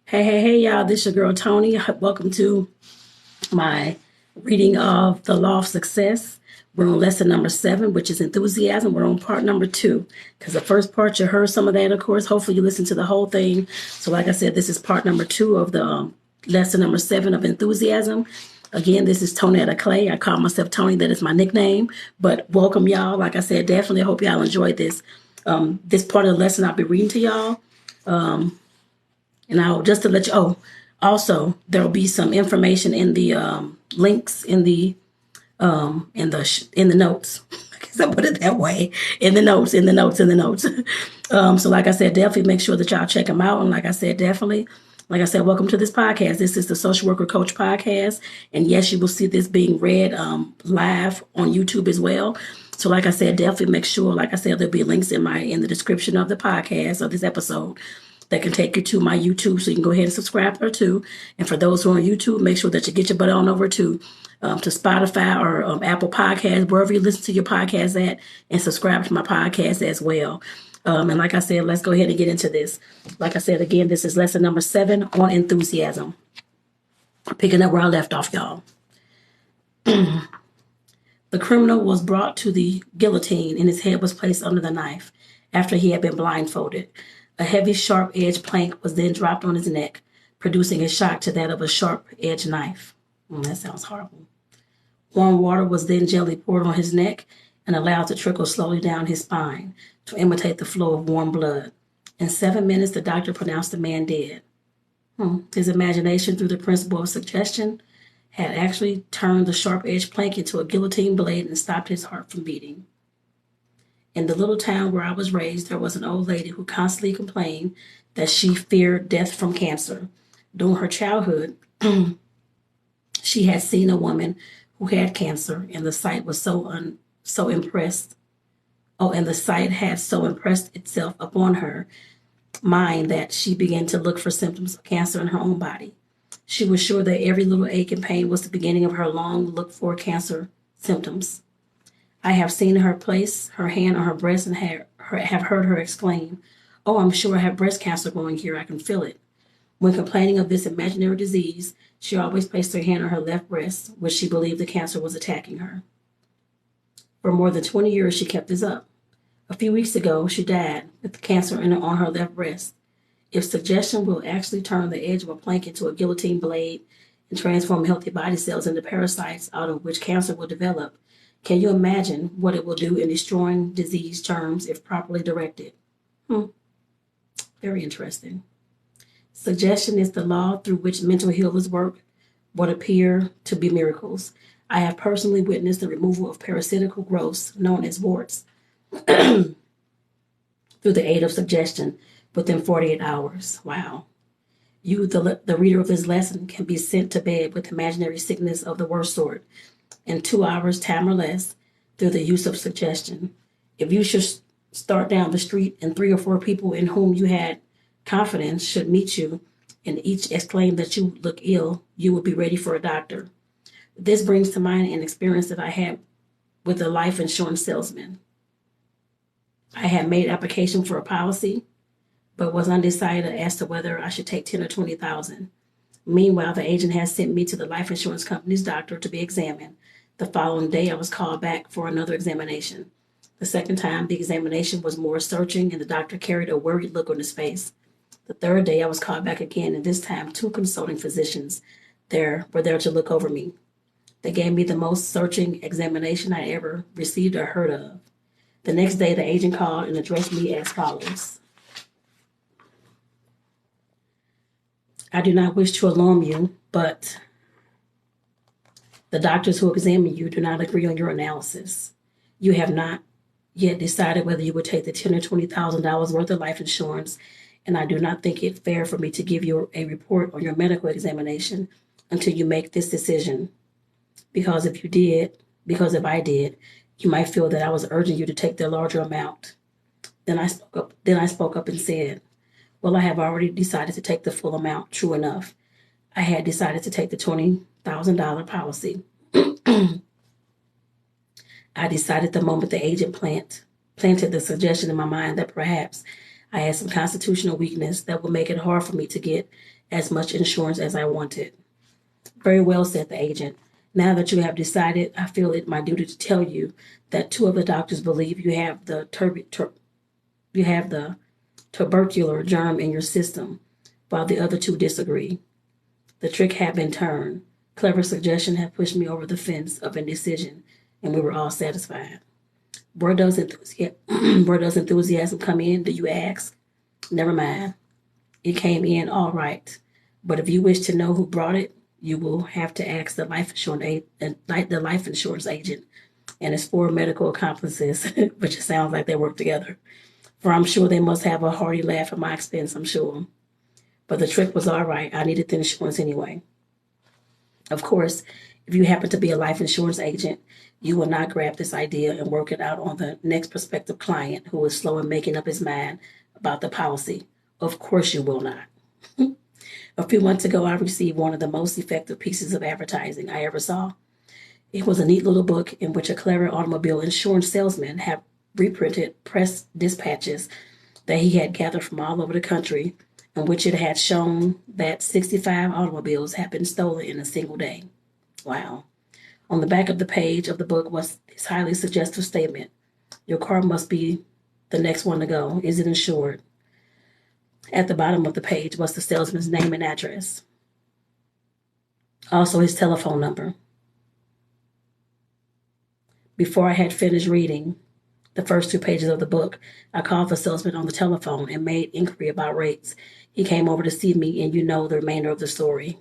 Hey, y'all. This is your girl, Tony. Welcome to my reading of The Law of Success. We're on lesson number 7, which is enthusiasm. We're on part number 2, because the first part, you heard some of that, of course. Hopefully you listened to the whole thing. So like I said, this is part number 2 of the lesson number 7 of enthusiasm. Again, this is Tonetta Clay. I call myself Tony. That is my nickname. But welcome, y'all. Like I said, definitely hope y'all enjoyed this. This part of the lesson I'll be reading to y'all. And I'll just to let you. Also there'll be some information in the links in the notes. I guess I put it that way. In the notes. So like I said, definitely make sure that y'all check them out. And like I said, welcome to this podcast. This is the Social Worker Coach podcast. And yes, you will see this being read live on YouTube as well. So like I said, definitely make sure, like I said, there'll be links in the description of the podcast of this episode that can take you to my YouTube, so you can go ahead and subscribe there too. And for those who are on YouTube, make sure that you get your butt on over to Spotify or Apple Podcasts, wherever you listen to your podcast at, and subscribe to my podcast as well. And like I said, let's go ahead and get into this. Like I said, again, this is lesson number 7 on enthusiasm. Picking up where I left off, y'all. The criminal was brought to the guillotine and his head was placed under the knife after he had been blindfolded. A heavy, sharp-edged plank was then dropped on his neck, producing a shock to that of a sharp-edged knife. That sounds horrible. Warm water was then gently poured on his neck and allowed to trickle slowly down his spine to imitate the flow of warm blood. In 7 minutes, the doctor pronounced the man dead. His imagination, through the principle of suggestion, had actually turned the sharp-edged plank into a guillotine blade and stopped his heart from beating. In the little town where I was raised, there was an old lady who constantly complained that she feared death from cancer. During her childhood, she had seen a woman who had cancer, and the sight was so impressed. And the sight had so impressed itself upon her mind that she began to look for symptoms of cancer in her own body. She was sure that every little ache and pain was the beginning of her long looked-for cancer symptoms. I have seen her place her hand on her breast and have heard her exclaim, "Oh, I'm sure I have breast cancer growing here. I can feel it." When complaining of this imaginary disease, she always placed her hand on her left breast, which she believed the cancer was attacking her. For more than 20 years, she kept this up. A few weeks ago, she died with the cancer on her left breast. If suggestion will actually turn the edge of a plank into a guillotine blade and transform healthy body cells into parasites out of which cancer will develop, can you imagine what it will do in destroying disease germs if properly directed? Very interesting. Suggestion is the law through which mental healers work what appear to be miracles. I have personally witnessed the removal of parasitical growths known as warts through the aid of suggestion within 48 hours. Wow. You, the reader of this lesson, can be sent to bed with imaginary sickness of the worst sort in 2 hours, time or less, through the use of suggestion. If you should start down the street and 3 or 4 people in whom you had confidence should meet you and each exclaim that you look ill, you will be ready for a doctor. This brings to mind an experience that I had with a life insurance salesman. I had made application for a policy, but was undecided as to whether I should take 10 or 20,000. Meanwhile, the agent had sent me to the life insurance company's doctor to be examined. The following day, I was called back for another examination. The second time, the examination was more searching, and the doctor carried a worried look on his face. The third day, I was called back again, and this time 2 consulting physicians were there to look over me. They gave me the most searching examination I ever received or heard of. The next day, the agent called and addressed me as follows. I do not wish to alarm you, but the doctors who examine you do not agree on your analysis. You have not yet decided whether you would take the $10,000 or $20,000 worth of life insurance, and I do not think it fair for me to give you a report on your medical examination until you make this decision. Because if I did, you might feel that I was urging you to take the larger amount. Then I spoke up and said, "Well, I have already decided to take the full amount." True enough, I had decided to take the $20,000 policy. I decided the moment the agent planted the suggestion in my mind that perhaps I had some constitutional weakness that would make it hard for me to get as much insurance as I wanted. Very well, said the agent. Now that you have decided, I feel it my duty to tell you that 2 of the doctors believe you have the tubercular germ in your system, while the other 2 disagree. The trick had been turned. Clever suggestion had pushed me over the fence of indecision, and we were all satisfied. Where does enthusiasm come in, do you ask? Never mind. It came in all right. But if you wish to know who brought it, you will have to ask the life insurance agent and his 4 medical accomplices, which it sounds like they work together. For I'm sure they must have a hearty laugh at my expense, I'm sure. But the trick was all right. I needed the insurance anyway. Of course, if you happen to be a life insurance agent, you will not grab this idea and work it out on the next prospective client who is slow in making up his mind about the policy. Of course you will not. A few months ago, I received one of the most effective pieces of advertising I ever saw. It was a neat little book in which a clever automobile insurance salesman had reprinted press dispatches that he had gathered from all over the country, in which it had shown that 65 automobiles had been stolen in a single day. Wow. On the back of the page of the book was this highly suggestive statement: your car must be the next one to go. Is it insured? At the bottom of the page was the salesman's name and address. Also his telephone number. Before I had finished reading the first 2 pages of the book, I called the salesman on the telephone and made inquiry about rates. He came over to see me, and you know the remainder of the story.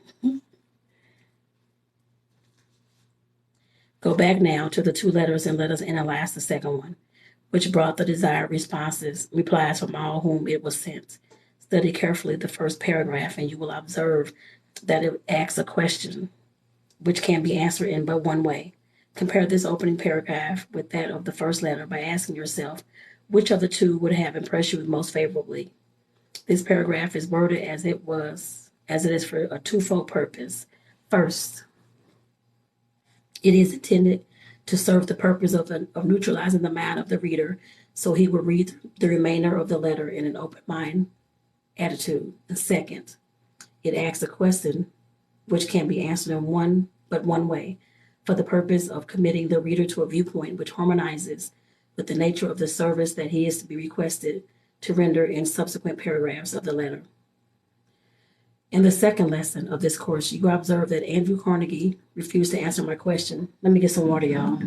Go back now to the 2 letters and let us analyze the second one, which brought the desired replies from all whom it was sent. Study carefully the first paragraph, and you will observe that it asks a question which can be answered in but one way. Compare this opening paragraph with that of the first letter by asking yourself, which of the 2 would have impressed you most favorably? This paragraph is worded as it is for a twofold purpose. First, it is intended to serve the purpose of neutralizing the mind of the reader, so he will read the remainder of the letter in an open mind attitude. And second, it asks a question which can be answered in one way, for the purpose of committing the reader to a viewpoint which harmonizes with the nature of the service that he is to be requested to render in subsequent paragraphs of the letter. In the second lesson of this course, you will observe that Andrew Carnegie refused to answer my question. Let me get some water, y'all.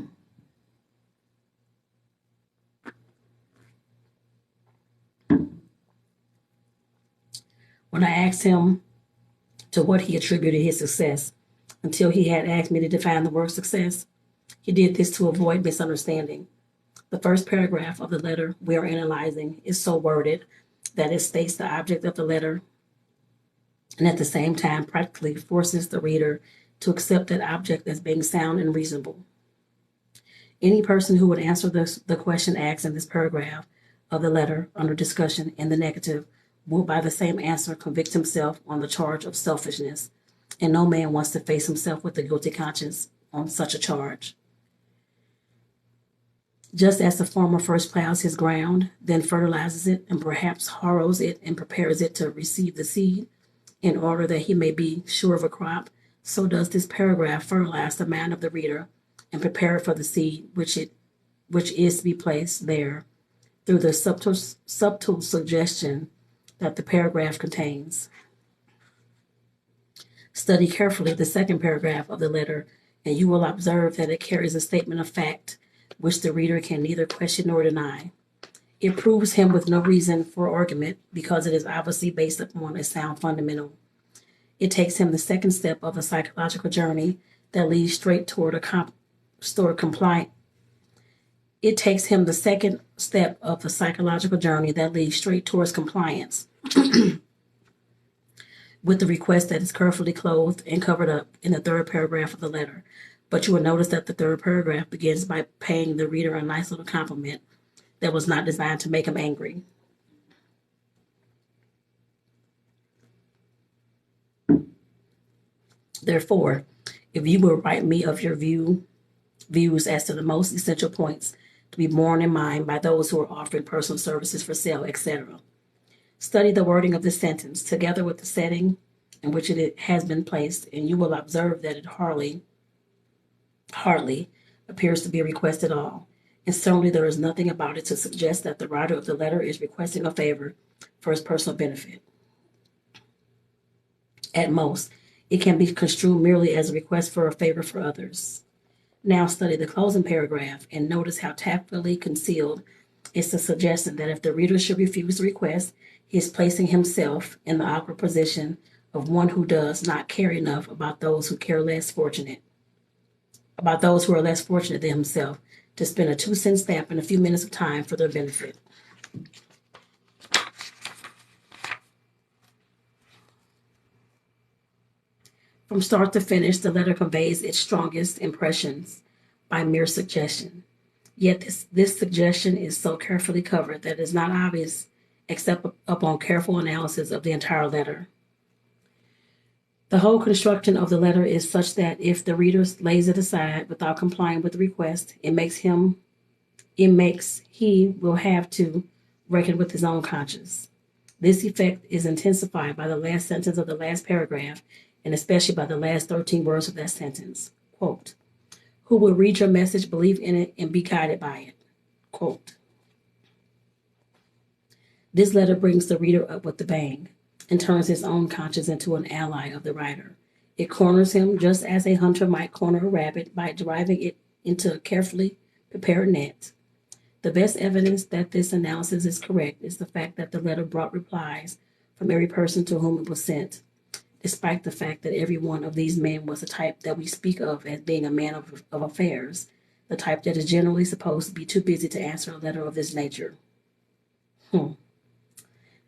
When I asked him to what he attributed his success, until he had asked me to define the word success, he did this to avoid misunderstanding. The first paragraph of the letter we are analyzing is so worded that it states the object of the letter and at the same time practically forces the reader to accept that object as being sound and reasonable. Any person who would answer the question asked in this paragraph of the letter under discussion in the negative will by the same answer convict himself on the charge of selfishness, and no man wants to face himself with a guilty conscience on such a charge. Just as the farmer first plows his ground, then fertilizes it, and perhaps harrows it and prepares it to receive the seed in order that he may be sure of a crop, so does this paragraph fertilize the mind of the reader and prepare it for the seed which is to be placed there through the subtle suggestion that the paragraph contains. Study carefully the second paragraph of the letter, and you will observe that it carries a statement of fact which the reader can neither question nor deny. It proves him with no reason for argument because it is obviously based upon a sound fundamental. It takes him the second step of a psychological journey that leads straight toward compliance. It takes him the second step of the psychological journey that leads straight towards compliance with the request that is carefully clothed and covered up in the third paragraph of the letter. But you will notice that the third paragraph begins by paying the reader a nice little compliment that was not designed to make him angry. Therefore, if you will write me of your views as to the most essential points to be borne in mind by those who are offering personal services for sale, etc. Study the wording of the sentence together with the setting in which it has been placed, and you will observe that it hardly appears to be a request at all. And certainly there is nothing about it to suggest that the writer of the letter is requesting a favor for his personal benefit. At most, it can be construed merely as a request for a favor for others. Now study the closing paragraph and notice how tactfully concealed is the suggestion that if the reader should refuse the request, he is placing himself in the awkward position of one who does not care enough about those who are less fortunate than himself to spend a 2-cent stamp and a few minutes of time for their benefit. From start to finish, the letter conveys its strongest impressions by mere suggestion. Yet this suggestion is so carefully covered that it is not obvious except upon careful analysis of the entire letter. The whole construction of the letter is such that if the reader lays it aside without complying with the request, he will have to reckon with his own conscience. This effect is intensified by the last sentence of the last paragraph, and especially by the last 13 words of that sentence. Quote, "Who will read your message, believe in it, and be guided by it." Quote. This letter brings the reader up with a bang and turns his own conscience into an ally of the writer. It corners him just as a hunter might corner a rabbit by driving it into a carefully prepared net. The best evidence that this analysis is correct is the fact that the letter brought replies from every person to whom it was sent, despite the fact that every one of these men was the type that we speak of as being a man of affairs, the type that is generally supposed to be too busy to answer a letter of this nature.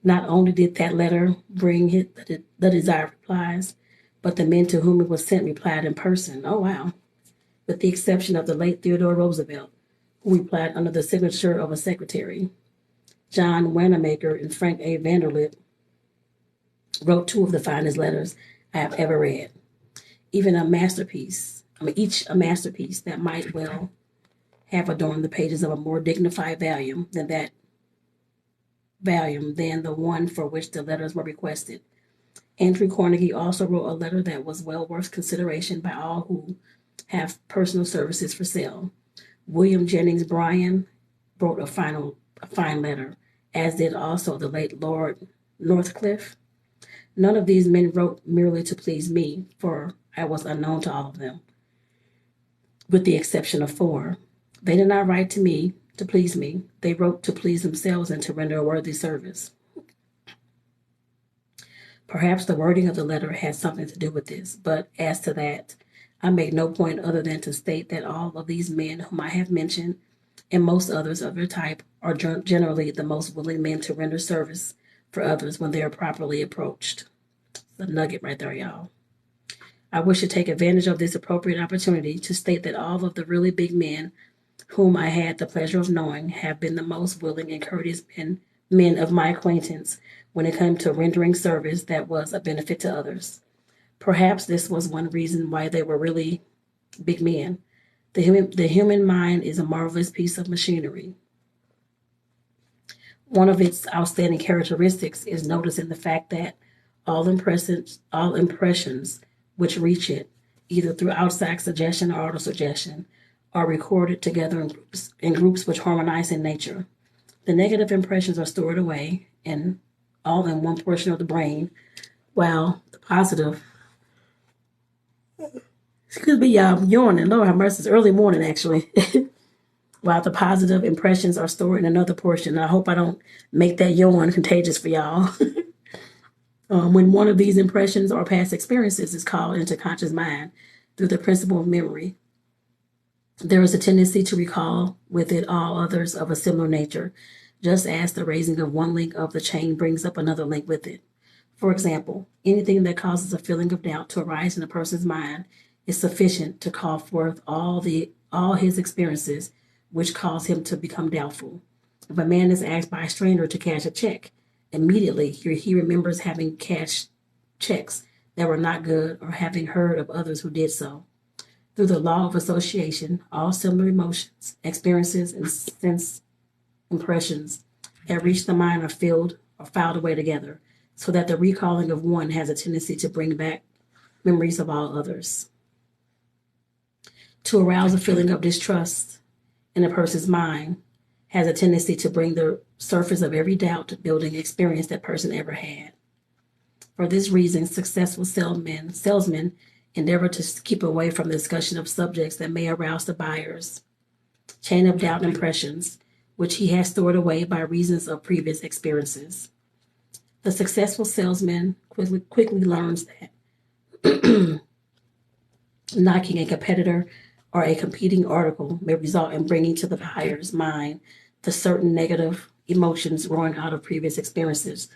Not only did that letter bring the desired replies, but the men to whom it was sent replied in person. Oh, wow. With the exception of the late Theodore Roosevelt, who replied under the signature of a secretary. John Wanamaker and Frank A. Vanderlip wrote 2 of the finest letters I have ever read. Each a masterpiece that might well have adorned the pages of a more dignified volume than the one for which the letters were requested. Andrew Carnegie also wrote a letter that was well worth consideration by all who have personal services for sale. William Jennings Bryan wrote a fine letter, as did also the late Lord Northcliffe. None of these men wrote merely to please me, for I was unknown to all of them, with the exception of 4. They did not write to me to please me. They wrote to please themselves and to render a worthy service. Perhaps the wording of the letter has something to do with this, but as to that, I make no point other than to state that all of these men whom I have mentioned, and most others of their type, are generally the most willing men to render service for others when they are properly approached. It's a nugget right there, y'all. I wish to take advantage of this appropriate opportunity to state that all of the really big men whom I had the pleasure of knowing have been the most willing and courteous men of my acquaintance when it came to rendering service that was a benefit to others. Perhaps this was one reason why they were really big men. The human mind is a marvelous piece of machinery. One of its outstanding characteristics is noticed in the fact that all impressions which reach it, either through outside suggestion or auto-suggestion, are recorded together in groups which harmonize in nature. The negative impressions are stored away all in one portion of the brain, while the positive, excuse me, y'all, I'm yawning, Lord have mercy, it's early morning actually, while the positive impressions are stored in another portion. I hope I don't make that yawn contagious for y'all. When one of these impressions or past experiences is called into conscious mind through the principle of memory, there is a tendency to recall with it all others of a similar nature, just as the raising of one link of the chain brings up another link with it. For example, anything that causes a feeling of doubt to arise in a person's mind is sufficient to call forth all his experiences which cause him to become doubtful. If a man is asked by a stranger to cash a check, immediately he remembers having cashed checks that were not good or having heard of others who did so. Through the law of association, all similar emotions, experiences, and sense impressions that reach the mind are filed away together, so that the recalling of one has a tendency to bring back memories of all others. To arouse a feeling of distrust in a person's mind has a tendency to bring the surface of every doubt building experience that person ever had. For this reason, successful salesmen endeavor to keep away from the discussion of subjects that may arouse the buyer's chain of doubt impressions, which he has stored away by reasons of previous experiences. The successful salesman quickly learns that knocking a competitor or a competing article may result in bringing to the buyer's mind the certain negative emotions growing out of previous experiences,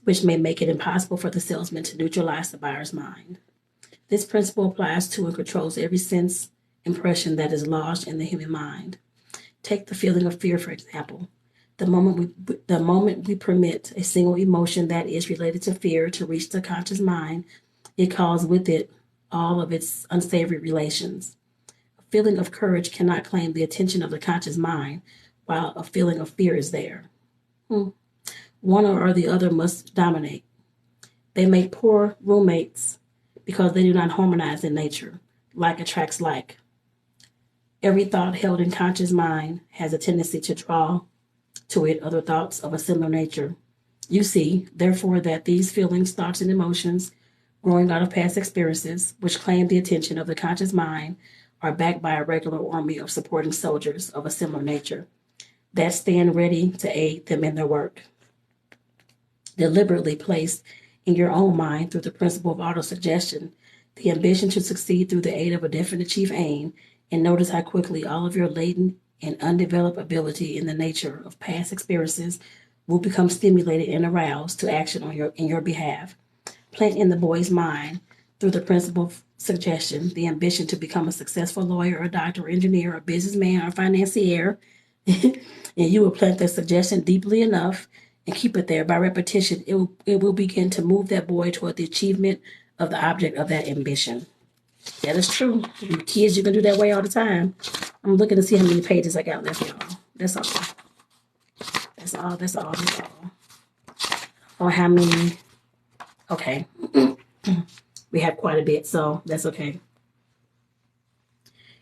which may make it impossible for the salesman to neutralize the buyer's mind. This principle applies to and controls every sense impression that is lodged in the human mind. Take the feeling of fear, for example. The moment we permit a single emotion that is related to fear to reach the conscious mind, it calls with it all of its unsavory relations. A feeling of courage cannot claim the attention of the conscious mind, while a feeling of fear is there. One or the other must dominate. They make poor roommates because they do not harmonize in nature. Like attracts like. Every thought held in conscious mind has a tendency to draw to it other thoughts of a similar nature. You see, therefore, that these feelings, thoughts, and emotions growing out of past experiences, which claim the attention of the conscious mind, are backed by a regular army of supporting soldiers of a similar nature that stand ready to aid them in their work. Deliberately placed in your own mind through the principle of autosuggestion, the ambition to succeed through the aid of a definite chief aim, and notice how quickly all of your latent and undeveloped ability in the nature of past experiences will become stimulated and aroused to action in your behalf. Plant in the boy's mind, through the principle of suggestion, the ambition to become a successful lawyer, or doctor, or engineer, or businessman, or financier, and you will plant that suggestion deeply enough and keep it there. By repetition, it will begin to move that boy toward the achievement of the object of that ambition. That is true. Kids, you can do that way all the time. I'm looking to see how many pages I got left, y'all. That's all. That's all. Or how many? Okay. We have quite a bit, so that's okay.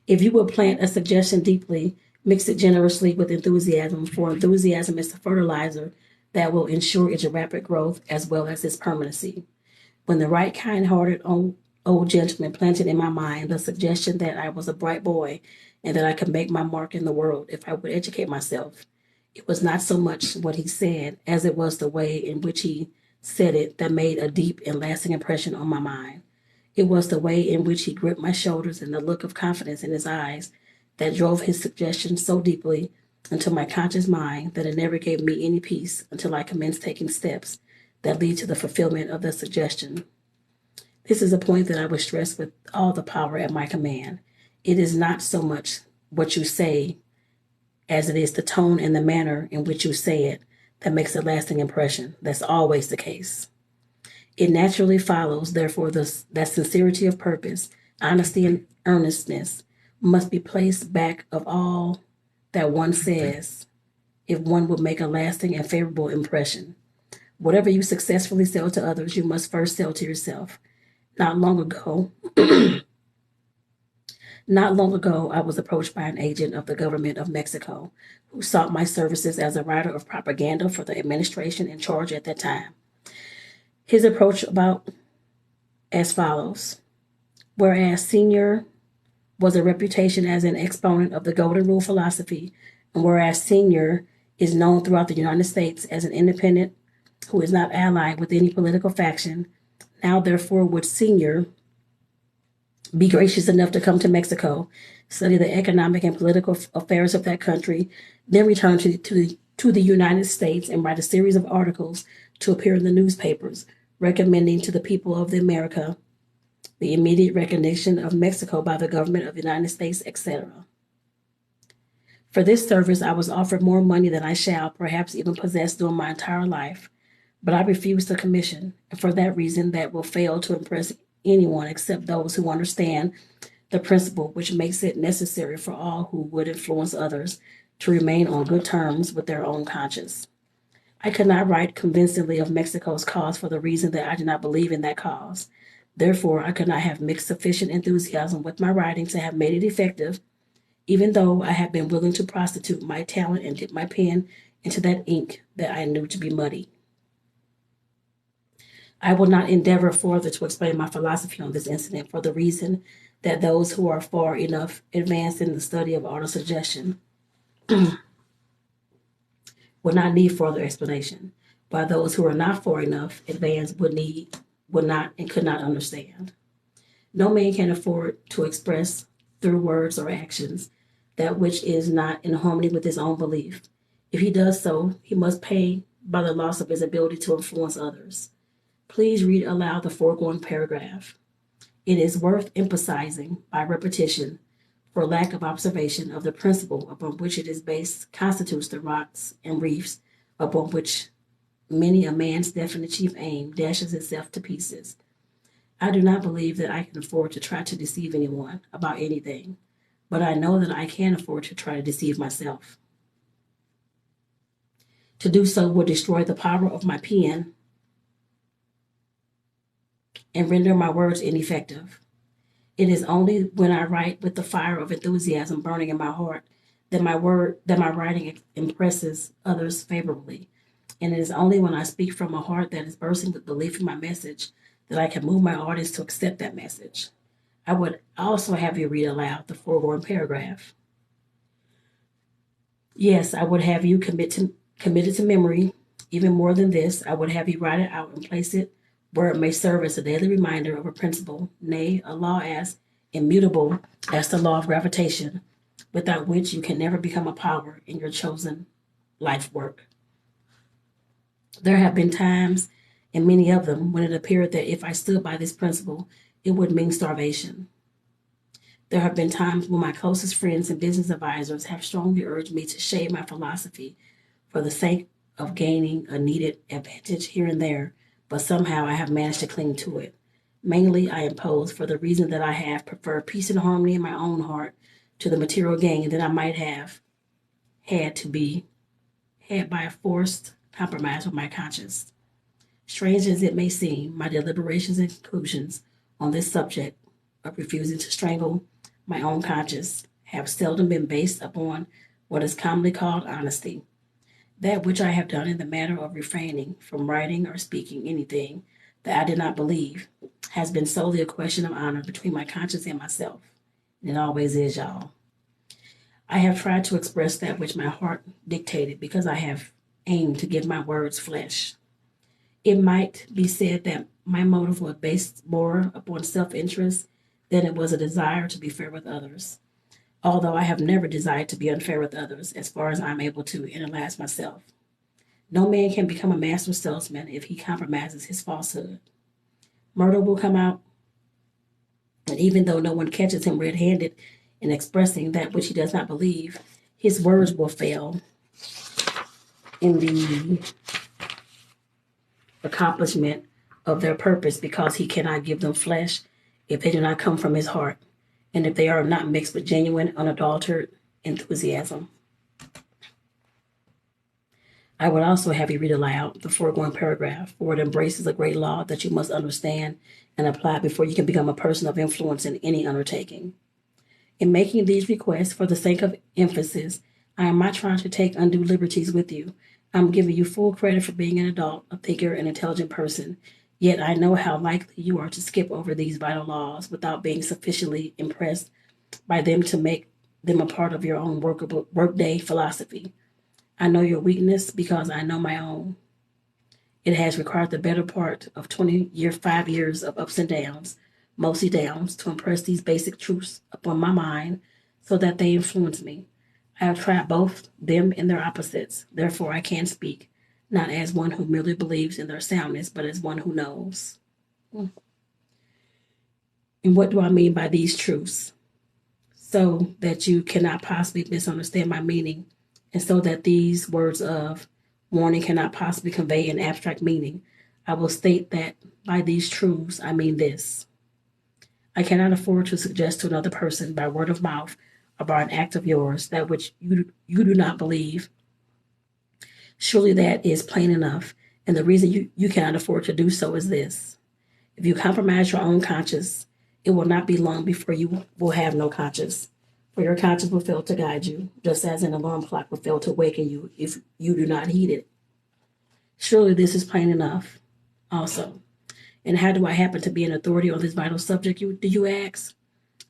If you will plant a suggestion deeply, mix it generously with enthusiasm, for enthusiasm is the fertilizer that will ensure its rapid growth as well as its permanency. When the right kind-hearted old gentleman planted in my mind the suggestion that I was a bright boy and that I could make my mark in the world if I would educate myself, it was not so much what he said as it was the way in which he said it that made a deep and lasting impression on my mind. It was the way in which he gripped my shoulders and the look of confidence in his eyes that drove his suggestion so deeply into my conscious mind that it never gave me any peace until I commenced taking steps that lead to the fulfillment of the suggestion. This is a point that I would stress with all the power at my command. It is not so much what you say as it is the tone and the manner in which you say it that makes a lasting impression. That's always the case. It naturally follows, therefore, that sincerity of purpose, honesty, and earnestness must be placed back of all that one says if one would make a lasting and favorable impression. Whatever you successfully sell to others, you must first sell to yourself. Not long ago, I was approached by an agent of the government of Mexico who sought my services as a writer of propaganda for the administration in charge at that time. His approach about as follows. Whereas Senior was a reputation as an exponent of the Golden Rule philosophy, and whereas Senior is known throughout the United States as an independent who is not allied with any political faction, now therefore would Senior be gracious enough to come to Mexico, study the economic and political affairs of that country, then return to the United States and write a series of articles to appear in the newspapers, recommending to the people of America the immediate recognition of Mexico by the government of the United States, etc. For this service, I was offered more money than I shall perhaps even possess during my entire life, but I refused the commission, and for that reason that will fail to impress anyone except those who understand the principle which makes it necessary for all who would influence others to remain on good terms with their own conscience. I could not write convincingly of Mexico's cause for the reason that I do not believe in that cause. Therefore, I could not have mixed sufficient enthusiasm with my writing to have made it effective, even though I had been willing to prostitute my talent and dip my pen into that ink that I knew to be muddy. I will not endeavor further to explain my philosophy on this incident for the reason that those who are far enough advanced in the study of autosuggestion would not need further explanation, while those who are not far enough advanced would not, and could not understand. No man can afford to express through words or actions that which is not in harmony with his own belief. If he does so, he must pay by the loss of his ability to influence others. Please read aloud the foregoing paragraph. It is worth emphasizing by repetition, for lack of observation of the principle upon which it is based constitutes the rocks and reefs upon which many a man's definite chief aim dashes itself to pieces. I do not believe that I can afford to try to deceive anyone about anything, but I know that I can afford to try to deceive myself. To do so would destroy the power of my pen and render my words ineffective. It is only when I write with the fire of enthusiasm burning in my heart that my writing impresses others favorably. And it is only when I speak from a heart that is bursting with belief in my message that I can move my audience to accept that message. I would also have you read aloud the foregoing paragraph. Yes, I would have you committed to memory. Even more than this, I would have you write it out and place it where it may serve as a daily reminder of a principle, nay, a law as immutable as the law of gravitation, without which you can never become a power in your chosen life work. There have been times, and many of them, when it appeared that if I stood by this principle, it would mean starvation. There have been times when my closest friends and business advisors have strongly urged me to shade my philosophy for the sake of gaining a needed advantage here and there, but somehow I have managed to cling to it. Mainly, I impose for the reason that I have preferred peace and harmony in my own heart to the material gain that I might have had by a forced compromise with my conscience. Strange as it may seem, my deliberations and conclusions on this subject of refusing to strangle my own conscience have seldom been based upon what is commonly called honesty. That which I have done in the matter of refraining from writing or speaking anything that I did not believe has been solely a question of honor between my conscience and myself. And it always is, y'all. I have tried to express that which my heart dictated because I have aimed to give my words flesh. It might be said that my motive was based more upon self-interest than it was a desire to be fair with others, although I have never desired to be unfair with others as far as I'm able to analyze myself. No man can become a master salesman if he compromises his falsehood. Murder will come out, and even though no one catches him red-handed in expressing that which he does not believe, his words will fail in the accomplishment of their purpose because he cannot give them flesh if they do not come from his heart and if they are not mixed with genuine, unadulterated enthusiasm. I would also have you read aloud the foregoing paragraph, for it embraces a great law that you must understand and apply before you can become a person of influence in any undertaking. In making these requests for the sake of emphasis, I am not trying to take undue liberties with you. I'm giving you full credit for being an adult, a thinker, an intelligent person. Yet I know how likely you are to skip over these vital laws without being sufficiently impressed by them to make them a part of your own workday philosophy. I know your weakness because I know my own. It has required the better part of 5 years of ups and downs, mostly downs, to impress these basic truths upon my mind so that they influence me. I have tried both them and their opposites. Therefore, I can speak, not as one who merely believes in their soundness, but as one who knows. And what do I mean by these truths? So that you cannot possibly misunderstand my meaning, and so that these words of warning cannot possibly convey an abstract meaning, I will state that by these truths I mean this. I cannot afford to suggest to another person by word of mouth or by an act of yours that which you do not believe, Surely that is plain enough. And the reason you cannot afford to do so is this. If you compromise your own conscience, it will not be long before you will have no conscience. For your conscience will fail to guide you, just as an alarm clock will fail to waken you if you do not heed it. Surely this is plain enough also. And how do I happen to be an authority on this vital subject, do you ask?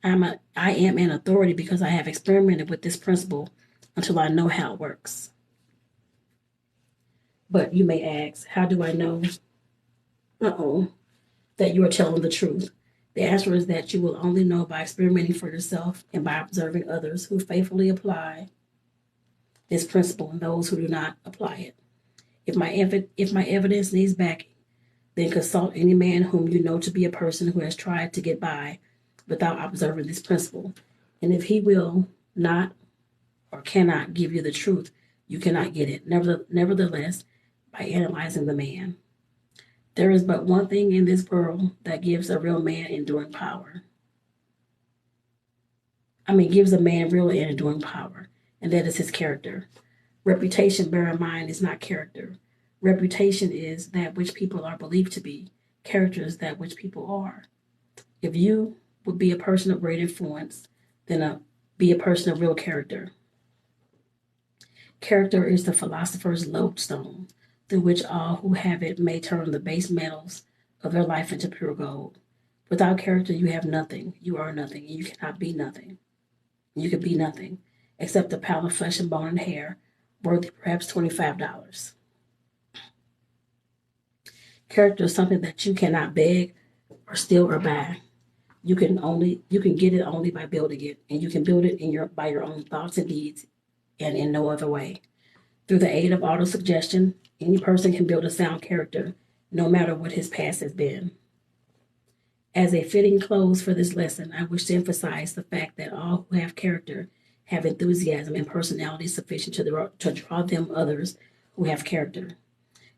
I am an authority because I have experimented with this principle until I know how it works. But you may ask, how do I know that you are telling the truth? The answer is that you will only know by experimenting for yourself and by observing others who faithfully apply this principle and those who do not apply it. If my evidence needs backing, then consult any man whom you know to be a person who has tried to get by without observing this principle. And if he will not or cannot give you the truth, you cannot get it. Nevertheless, by analyzing the man. There is but one thing in this world that gives a real man enduring power. Gives a man real and enduring power, and that is his character. Reputation, bear in mind, is not character. Reputation is that which people are believed to be. Character is that which people are. If you would be a person of great influence, then be a person of real character. Character is the philosopher's lodestone, through which all who have it may turn the base metals of their life into pure gold. Without character, you have nothing, you are nothing, and you cannot be nothing. You can be nothing, except a pound of flesh and bone and hair, worth perhaps $25. Character is something that you cannot beg or steal or buy. You can get it only by building it, and you can build it by your own thoughts and deeds, and in no other way. Through the aid of autosuggestion, any person can build a sound character, no matter what his past has been. As a fitting close for this lesson, I wish to emphasize the fact that all who have character have enthusiasm and personality sufficient to draw them others who have character.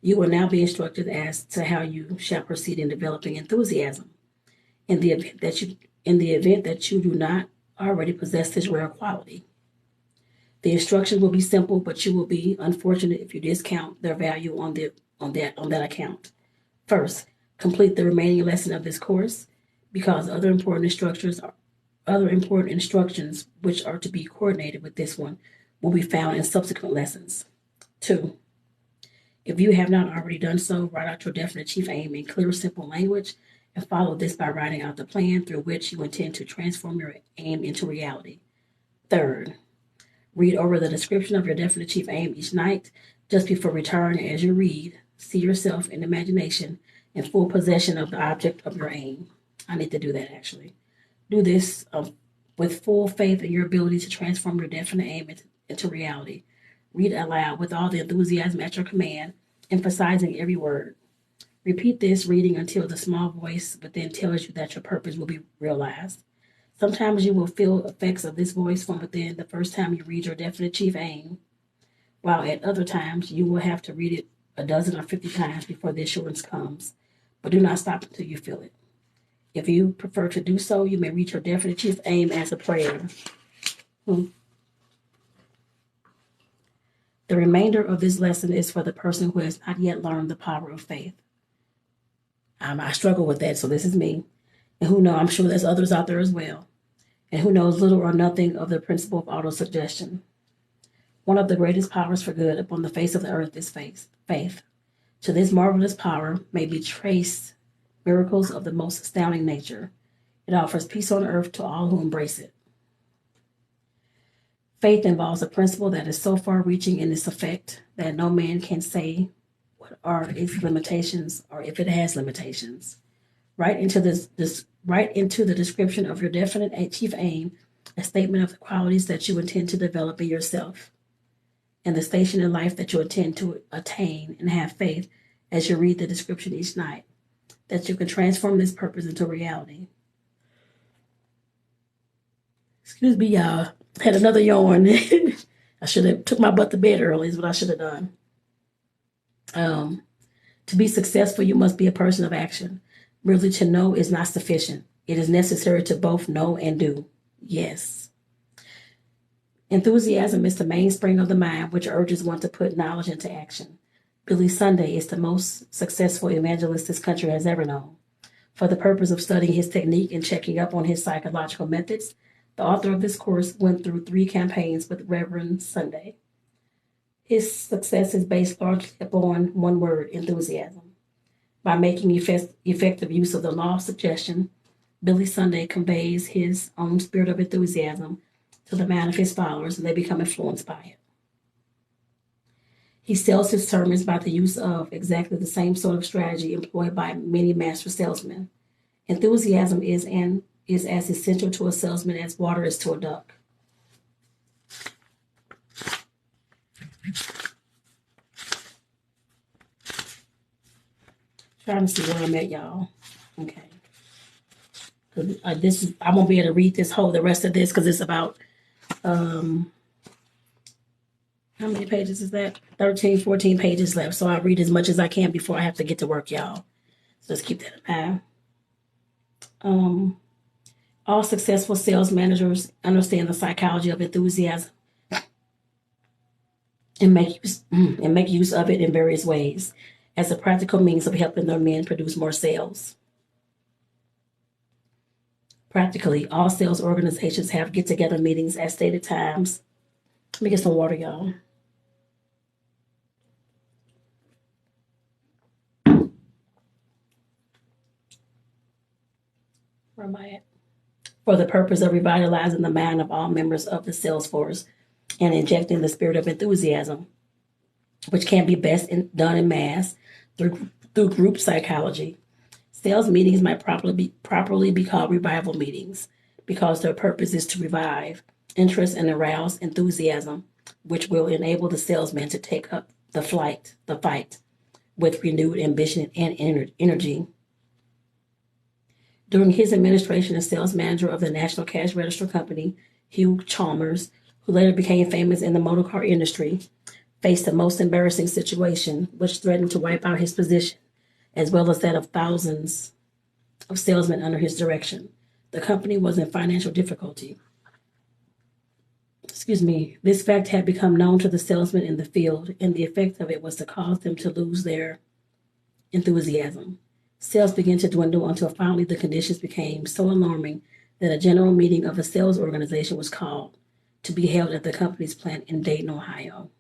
You will now be instructed as to how you shall proceed in developing enthusiasm. In the event that you do not already possess this rare quality. The instructions will be simple, but you will be unfortunate if you discount their value on that account. First, complete the remaining lesson of this course, because other important instructions which are to be coordinated with this one will be found in subsequent lessons. 2. If you have not already done so, write out your definite chief aim in clear, simple language, and follow this by writing out the plan through which you intend to transform your aim into reality. 3rd, read over the description of your definite chief aim each night. Just before retiring, as you read, see yourself in imagination in full possession of the object of your aim. I need to do that, actually. Do this with full faith in your ability to transform your definite aim into reality. Read aloud with all the enthusiasm at your command, emphasizing every word. Repeat this reading until the small voice within tells you that your purpose will be realized. Sometimes you will feel effects of this voice from within the first time you read your definite chief aim, while at other times you will have to read it a dozen or 50 times before the assurance comes. But do not stop until you feel it. If you prefer to do so, you may read your definite chief aim as a prayer. The remainder of this lesson is for the person who has not yet learned the power of faith. I struggle with that, so this is me. And who knows, I'm sure there's others out there as well, and who knows little or nothing of the principle of autosuggestion. One of the greatest powers for good upon the face of the earth is faith. To this marvelous power may be traced miracles of the most astounding nature. It offers peace on earth to all who embrace it. Faith involves a principle that is so far-reaching in its effect that no man can say what are its limitations or if it has limitations. Write into the description of your definite chief aim a statement of the qualities that you intend to develop in yourself and the station in life that you intend to attain, and have faith as you read the description each night that you can transform this purpose into reality. Excuse me, y'all. Had another yawn. I should have took my butt to bed early is what I should have done. To be successful, you must be a person of action. Merely to know is not sufficient. It is necessary to both know and do. Yes. Enthusiasm is the mainspring of the mind, which urges one to put knowledge into action. Billy Sunday is the most successful evangelist this country has ever known. For the purpose of studying his technique and checking up on his psychological methods, the author of this course went through 3 campaigns with Reverend Sunday. His success is based largely upon one word: enthusiasm. By making effective use of the law of suggestion, Billy Sunday conveys his own spirit of enthusiasm to the mind of his followers, and they become influenced by it. He sells his sermons by the use of exactly the same sort of strategy employed by many master salesmen. Enthusiasm is as essential to a salesman as water is to a duck. Trying to see where I'm at, y'all. Okay. I won't be able to read the rest of this because it's about how many pages is that? 13, 14 pages left. So I'll read as much as I can before I have to get to work, y'all. So let's keep that in mind. All successful sales managers understand the psychology of enthusiasm and make use of it in various ways as a practical means of helping their men produce more sales. Practically, all sales organizations have get-together meetings at stated times. Let me get some water, y'all. Where am I at? For the purpose of revitalizing the mind of all members of the sales force and injecting the spirit of enthusiasm, which can be best done in mass through group psychology. Sales meetings might properly be called revival meetings because their purpose is to revive interest and arouse enthusiasm, which will enable the salesman to take up the fight with renewed ambition and energy. During his administration as sales manager of the National Cash Register Company, Hugh Chalmers, who later became famous in the motor car industry, faced the most embarrassing situation, which threatened to wipe out his position, as well as that of thousands of salesmen under his direction. The company was in financial difficulty. This fact had become known to the salesmen in the field, and the effect of it was to cause them to lose their enthusiasm. Sales began to dwindle until finally the conditions became so alarming that a general meeting of a sales organization was called to be held at the company's plant in Dayton, Ohio.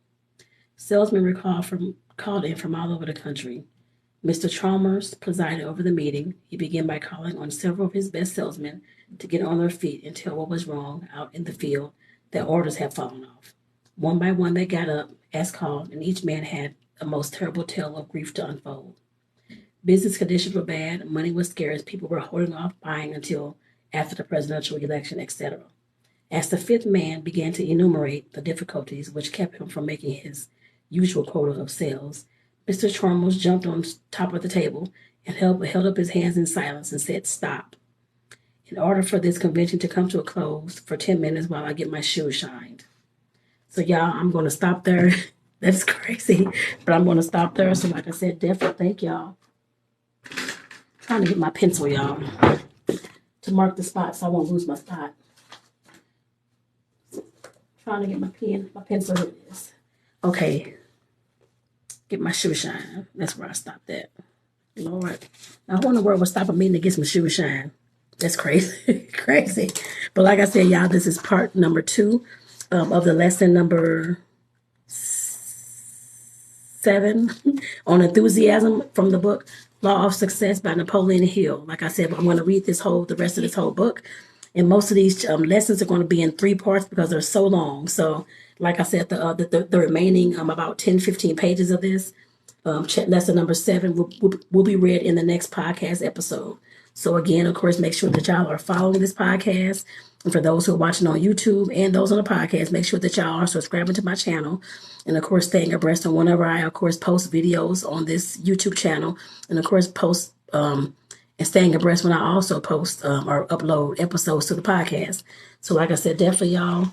Salesmen were called in from all over the country. Mr. Chalmers presided over the meeting. He began by calling on several of his best salesmen to get on their feet and tell what was wrong out in the field, that orders had fallen off. One by one, they got up, as called, and each man had a most terrible tale of grief to unfold. Business conditions were bad, money was scarce, people were holding off buying until after the presidential election, etc. As the fifth man began to enumerate the difficulties which kept him from making his usual quota of sales, Mr. Chalmers jumped on top of the table and held up his hands in silence and said, "Stop. In order for this convention to come to a close for 10 minutes while I get my shoes shined." So y'all, I'm going to stop there. That's crazy, but I'm going to stop there. So like I said, definitely thank y'all. Trying to get my pencil, y'all, to mark the spot so I won't lose my spot. Trying to get my pencil. Here it is. Okay. Get my shoe shine. That's where I stopped at. Lord. Now, who in the world was stopping me to get some shoe shine? That's crazy. Crazy. But like I said, y'all, this is part number 2 of the lesson number 7 on enthusiasm from the book Law of Success by Napoleon Hill. Like I said, I'm going to read the rest of this whole book. And most of these lessons are going to be in 3 parts because they're so long. So, like I said, the remaining about 10, 15 pages of this, lesson number 7 will be read in the next podcast episode. So again, of course, make sure that y'all are following this podcast. And for those who are watching on YouTube and those on the podcast, make sure that y'all are subscribing to my channel. And of course, staying abreast on whenever I, of course, post videos on this YouTube channel. And of course, post and staying abreast when I also post or upload episodes to the podcast. So like I said, definitely y'all,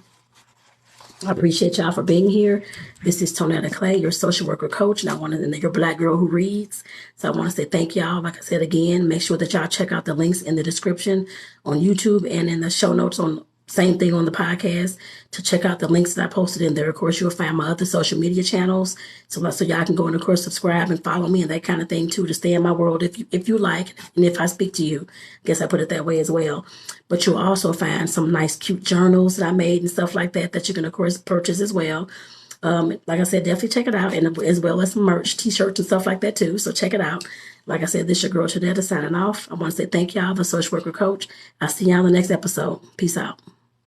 I appreciate y'all for being here. This is Tonetta Clay, your social worker coach, and your Black girl who reads. So I want to say thank y'all. Like I said again, make sure that y'all check out the links in the description on YouTube and in the show notes on Same thing on the podcast, to check out the links that I posted in there. Of course, you'll find my other social media channels. So y'all can go and, of course, subscribe and follow me and that kind of thing, too, to stay in my world if you like. And if I speak to you, I guess I put it that way as well. But you'll also find some nice, cute journals that I made and stuff like that you can, of course, purchase as well. Like I said, definitely check it out, and as well as some merch, t-shirts and stuff like that, too. So check it out. Like I said, this is your girl, Tonetta, signing off. I want to say thank y'all, the social worker coach. I'll see y'all in the next episode. Peace out.